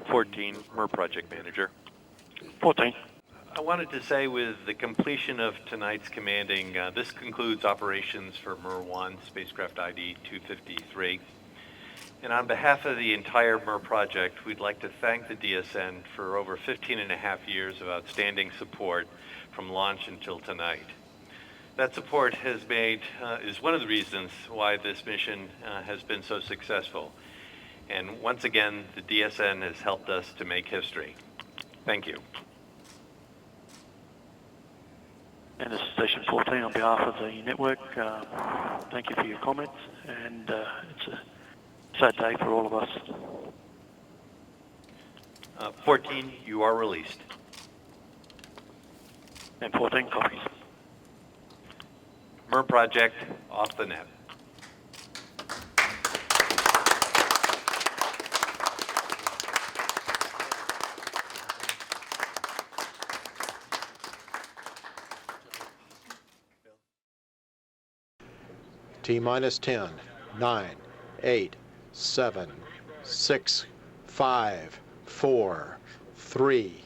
14, MER Project Manager. 14. I wanted to say with the completion of tonight's commanding, this concludes operations for MER-1, spacecraft ID 253. And on behalf of the entire MER project, we'd like to thank the DSN for over 15 and a half years of outstanding support from launch until tonight. That support is one of the reasons why this mission has been so successful. And once again, the DSN has helped us to make history. Thank you. And this is Station 14 on behalf of the network. Thank you for your comments, and it's a sad day for all of us. 14, you are released. And 14 copies. MER project off the net. T-minus 10, 9, 8, 7, 6, 5, 4, 3,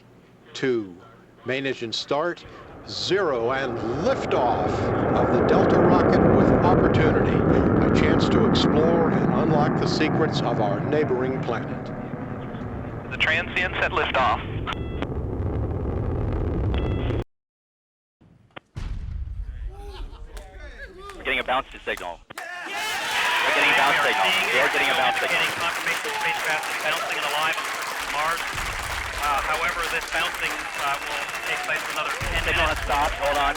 2, main engine start, 0, and liftoff of the Delta rocket with Opportunity, a chance to explore and unlock the secrets of our neighboring planet. The transients at liftoff. We're getting a bounce signal. We're getting a bounce signal. We're getting a bounce signal. Getting confirmation the spacecraft is bouncing and alive on Mars. However, this bouncing will take place for another 10 Signal has minutes. stopped. Hold on.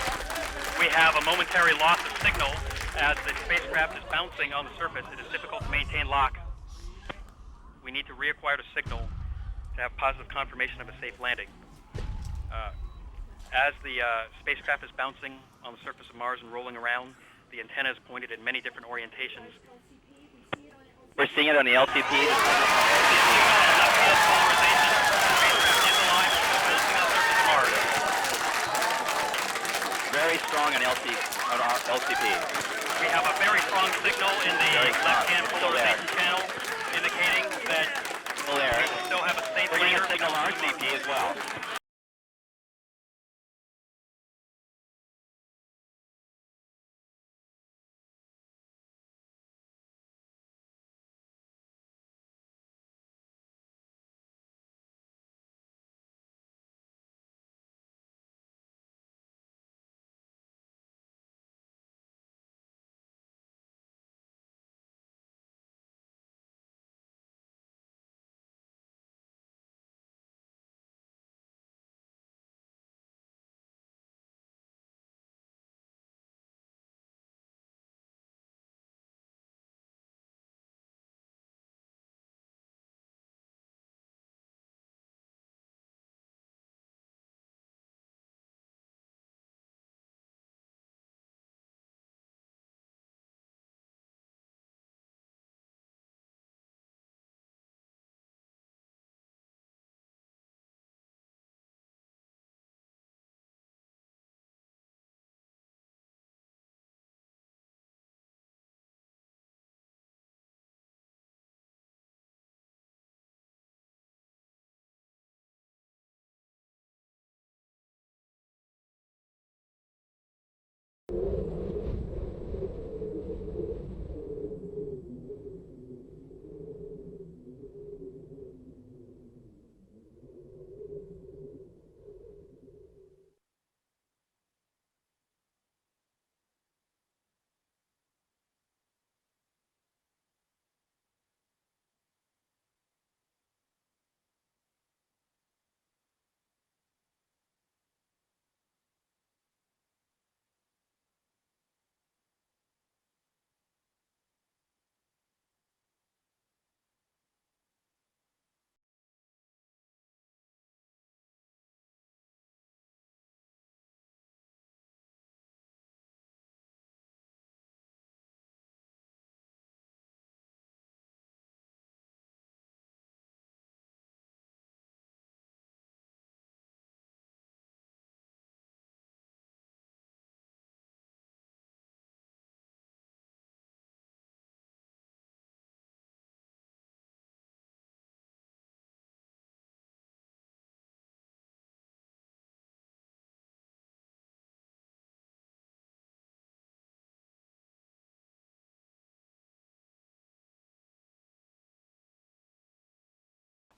We have a momentary loss of signal as the spacecraft is bouncing on the surface. It is difficult to maintain lock. We need to reacquire the signal to have positive confirmation of a safe landing. As the spacecraft is bouncing on the surface of Mars and rolling around, the antenna is pointed in many different orientations. We're seeing it on the LTP. Very strong on our LTP. We have a very strong signal in the left-hand polarization channel, indicating that Still there. we still have a safe We're getting lander. a signal on RCP as well.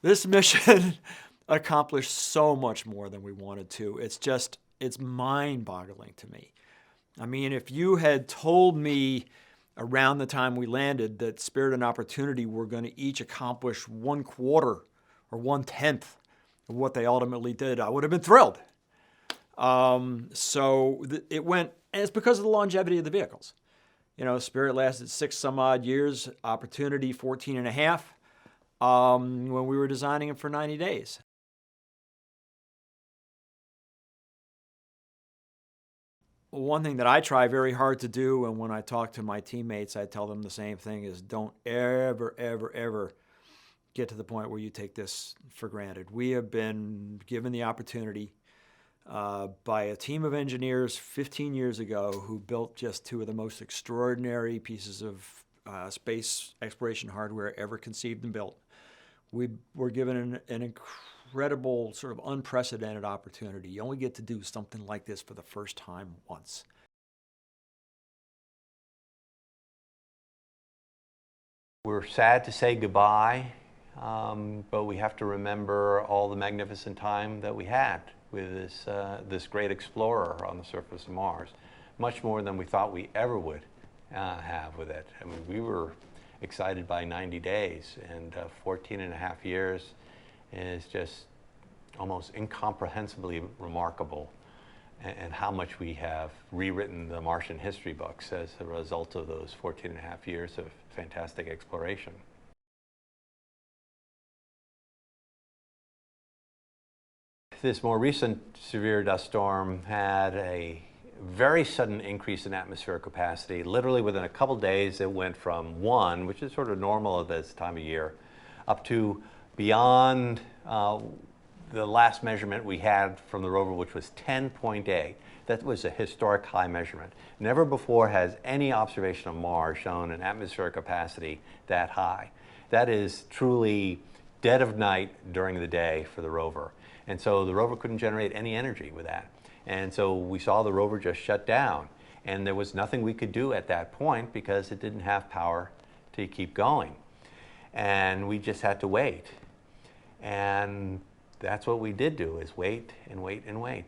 This mission accomplished so much more than we wanted to. It's mind-boggling to me. I mean, if you had told me around the time we landed that Spirit and Opportunity were going to each accomplish 1/4 or 1/10 of what they ultimately did, I would have been thrilled. It went, and it's because of the longevity of the vehicles. You know, Spirit lasted 6 some odd years, Opportunity 14 and a half, when we were designing them for 90 days. One thing that I try very hard to do, and when I talk to my teammates, I tell them the same thing, is don't ever, ever, ever get to the point where you take this for granted. We have been given the opportunity by a team of engineers 15 years ago who built just 2 of the most extraordinary pieces of space exploration hardware ever conceived and built. We were given an incredible, sort of unprecedented opportunity. You only get to do something like this for the first time once. We're sad to say goodbye, but we have to remember all the magnificent time that we had with this great explorer on the surface of Mars, much more than we thought we ever would have with it. I mean, we were excited by 90 days, and 14 and a half years is just almost incomprehensibly remarkable, and how much we have rewritten the Martian history books as a result of those 14 and a half years of fantastic exploration. This more recent severe dust storm had a very sudden increase in atmospheric capacity. Literally within a couple days, it went from 1, which is sort of normal at this time of year, up to beyond the last measurement we had from the rover, which was 10.8. That was a historic high measurement. Never before has any observation of Mars shown an atmospheric capacity that high. That is truly dead of night during the day for the rover. And so the rover couldn't generate any energy with that. And so we saw the rover just shut down. And there was nothing we could do at that point because it didn't have power to keep going. And we just had to wait. And that's what we did do, is wait and wait and wait.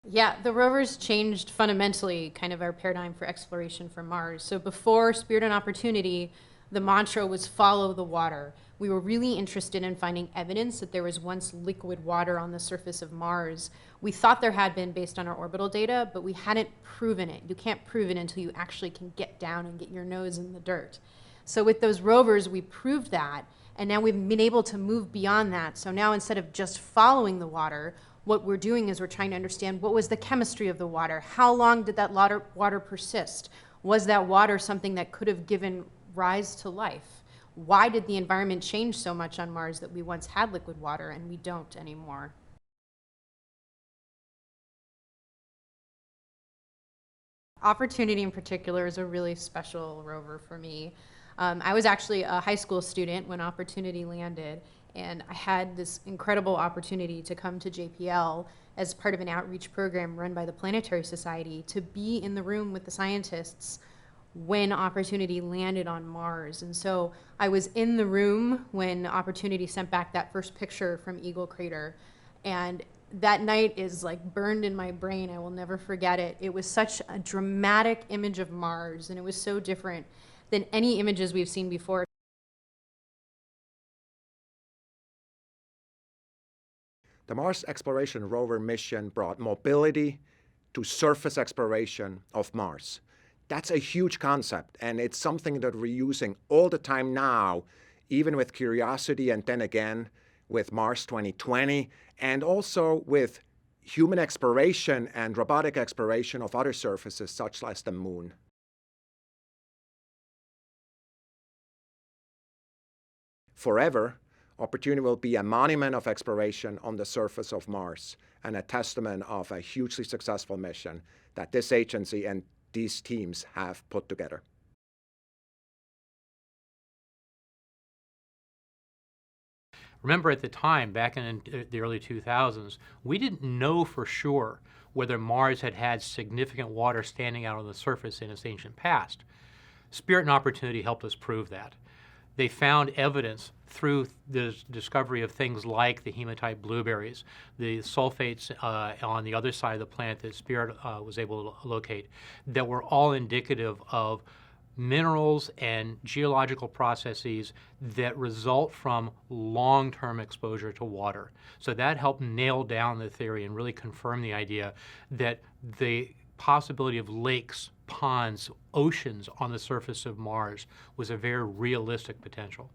Yeah, the rovers changed fundamentally kind of our paradigm for exploration for Mars. So before Spirit and Opportunity, the mantra was follow the water. We were really interested in finding evidence that there was once liquid water on the surface of Mars. We thought there had been based on our orbital data, but we hadn't proven it. You can't prove it until you actually can get down and get your nose in the dirt. So with those rovers, we proved that, and now we've been able to move beyond that. So now instead of just following the water, what we're doing is we're trying to understand what was the chemistry of the water? How long did that water persist? Was that water something that could have given rise to life? Why did the environment change so much on Mars that we once had liquid water and we don't anymore? Opportunity in particular is a really special rover for me. I was actually a high school student when Opportunity landed, and I had this incredible opportunity to come to JPL as part of an outreach program run by the Planetary Society to be in the room with the scientists when Opportunity landed on Mars. And so I was in the room when Opportunity sent back that first picture from Eagle Crater, and that night is like burned in my brain. I will never forget it. It was such a dramatic image of Mars, and it was so different than any images we've seen before. The Mars Exploration Rover mission brought mobility to surface exploration of Mars. That's a huge concept, and it's something that we're using all the time now, even with Curiosity, and then again with Mars 2020, and also with human exploration and robotic exploration of other surfaces, such as the Moon. Forever, Opportunity will be a monument of exploration on the surface of Mars and a testament of a hugely successful mission that this agency and these teams have put together. Remember, at the time, back in the early 2000s, we didn't know for sure whether Mars had had significant water standing out on the surface in its ancient past. Spirit and Opportunity helped us prove that. They found evidence through the discovery of things like the hematite blueberries, the sulfates on the other side of the plant that Spirit was able to locate, that were all indicative of minerals and geological processes that result from long-term exposure to water. So that helped nail down the theory and really confirm the idea that the possibility of lakes, ponds, oceans on the surface of Mars was a very realistic potential.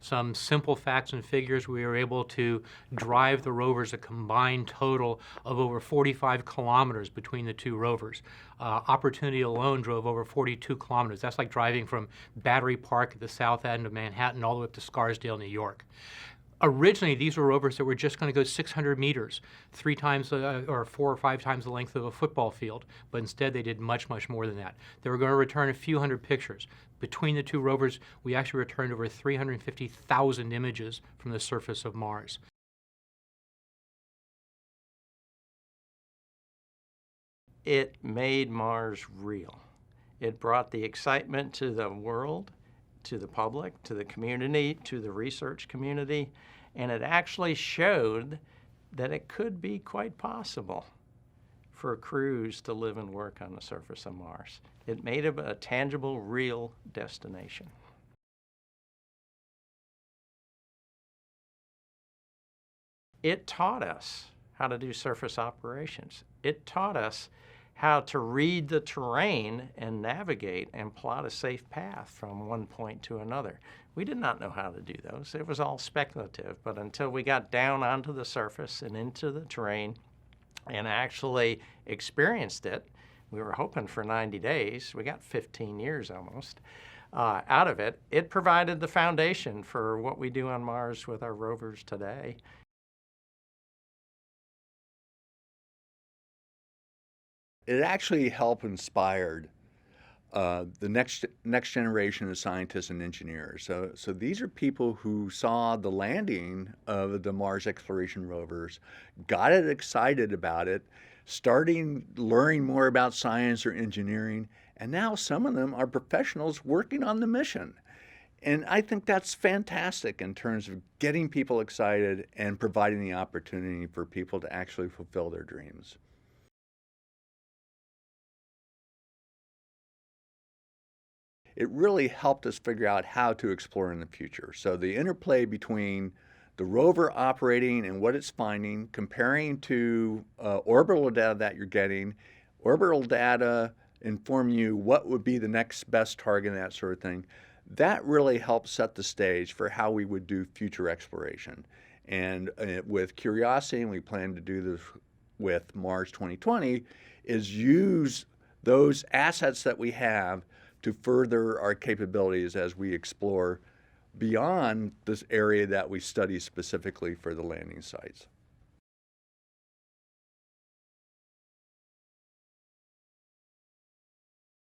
Some simple facts and figures: we were able to drive the rovers a combined total of over 45 kilometers between the two rovers. Opportunity alone drove over 42 kilometers. That's like driving from Battery Park at the south end of Manhattan all the way up to Scarsdale, New York. Originally, these were rovers that were just going to go 600 meters, 3 times or 4 or 5 times the length of a football field, but instead they did much, much more than that. They were going to return a few hundred pictures. Between the two rovers, we actually returned over 350,000 images from the surface of Mars. It made Mars real. It brought the excitement to the world, to the public, to the community, to the research community, and it actually showed that it could be quite possible for crews to live and work on the surface of Mars. It made it a tangible, real destination. It taught us how to do surface operations. It taught us how to read the terrain and navigate and plot a safe path from one point to another. We did not know how to do those. It was all speculative, but until we got down onto the surface and into the terrain and actually experienced it, we were hoping for 90 days. We got 15 years almost out of it. It provided the foundation for what we do on Mars with our rovers today. It actually helped inspired the next generation of scientists and engineers. So these are people who saw the landing of the Mars Exploration Rovers, got excited about it, starting learning more about science or engineering, and now some of them are professionals working on the mission. And I think that's fantastic in terms of getting people excited and providing the opportunity for people to actually fulfill their dreams. It really helped us figure out how to explore in the future. So the interplay between the rover operating and what it's finding, comparing to orbital data that you're getting, orbital data inform you what would be the next best target and that sort of thing, that really helps set the stage for how we would do future exploration. And with Curiosity, and we plan to do this with Mars 2020, is use those assets that we have to further our capabilities as we explore beyond this area that we study specifically for the landing sites.